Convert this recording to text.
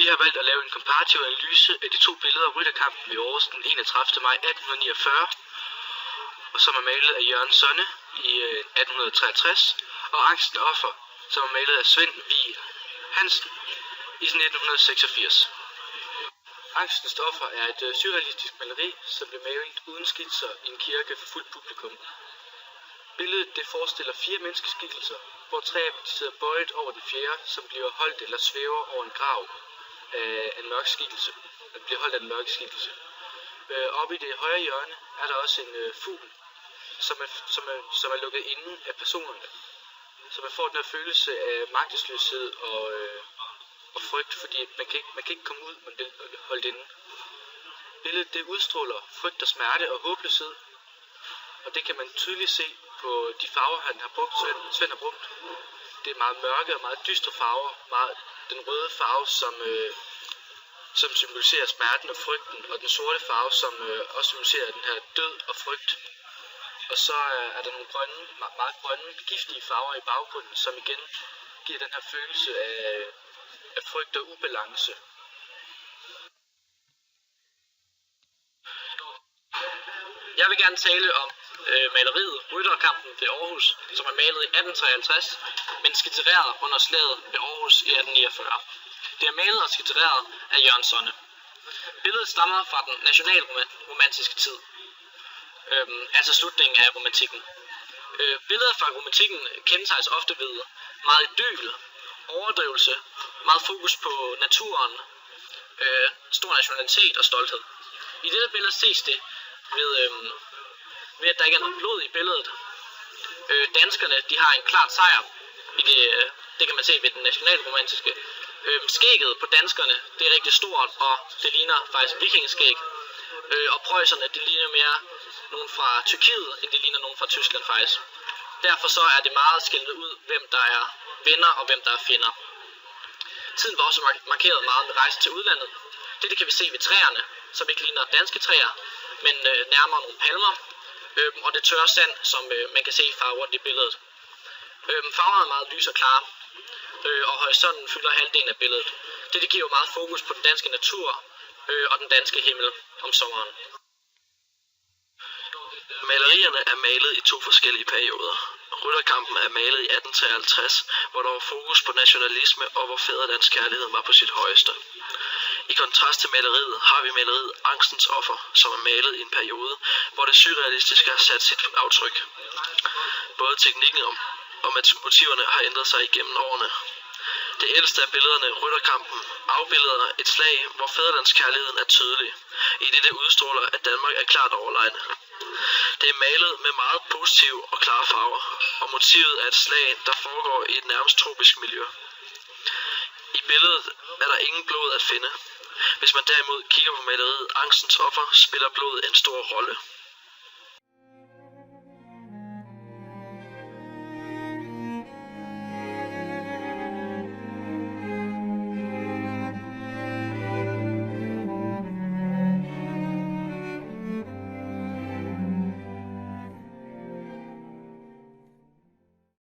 har valgt at lave en komparativ analyse af de to billeder af rytterkampen ved Aarhus den 31. maj 1849, som er malet af Jørgen Sonne i 1863, og Angsten Offer, som er malet af Svend Vig Hansen i 1986. Angstens Offer er et surrealistisk maleri, som blev malet uden skitser i en kirke for fuldt publikum. Billedet det forestiller 4 menneskeskikkelser, hvor 3 af dem sidder bøjet over den fjerde, som bliver holdt eller svæver over en grav af en mørk skikkelse. Oppe i det højre hjørne er der også en fugl, som er lukket inde af personerne. Så man får den her følelse af magtesløshed og frygt, fordi man kan ikke komme ud, man bliver holdt inde. Billedet det udstråler frygt og smerte og håbløshed, og det kan man tydeligt se på de farver, Svend har brugt. Det er meget mørke og meget dystre farver. Den røde farve, som symboliserer smerten og frygten, og den sorte farve, som også symboliserer den her død og frygt. Og så er der nogle meget grønne, giftige farver i baggrunden, som igen giver den her følelse af frygt og ubalance. Jeg vil gerne tale om maleriet Rytterkampen ved Aarhus, som er malet i 1853, men skitsereret under slaget ved Aarhus i 1849. Det er malet og skitsereret af Jørgen Sonne. Billedet stammer fra den nationalromantiske tid, altså slutningen af romantikken. Billeder fra romantikken kendetegnes ofte ved meget idyl, overdrivelse, meget fokus på naturen, stor nationalitet og stolthed. I dette billede ses det ved at der ikke er noget blod i billedet. Danskerne de har en klart sejr i det kan man se ved den nationalromantiske. Skægget på danskerne det er rigtig stort, og det ligner faktisk vikingeskæg. Og preusserne det ligner mere nogen fra Tyrkiet, end det ligner nogen fra Tyskland faktisk. Derfor så er det meget skilt ud, hvem der er venner og hvem der er fjender. Tiden var også markeret meget med rejse til udlandet. Det kan vi se ved træerne, som ikke ligner danske træer, men nærmere nogle palmer, og det tørre sand, som man kan se farver rundt i billedet. Farverne er meget lys og klare, og horisonten fylder halvdelen af billedet. Det giver meget fokus på den danske natur og den danske himmel om sommeren. Malerierne er malet i 2 forskellige perioder. Rytterkampen er malet i 1853, hvor der var fokus på nationalisme og hvor fædrelandskærligheden var på sit højeste. I kontrast til maleriet har vi maleriet Angstens Offer, som er malet i en periode, hvor det surrealistiske har sat sit aftryk. Både teknikken og motiverne har ændret sig igennem årene. Det ældste af billederne, Rytterkampen, afbilleder et slag, hvor fædrelandskærligheden er tydelig, i det udstråler, at Danmark er klart overlegne. Det er malet med meget positive og klare farver, og motivet er et slag, der foregår i et nærmest tropisk miljø. I billedet er der ingen blod at finde. Hvis man derimod kigger på maleriet Angstens Offer, spiller blodet en stor rolle.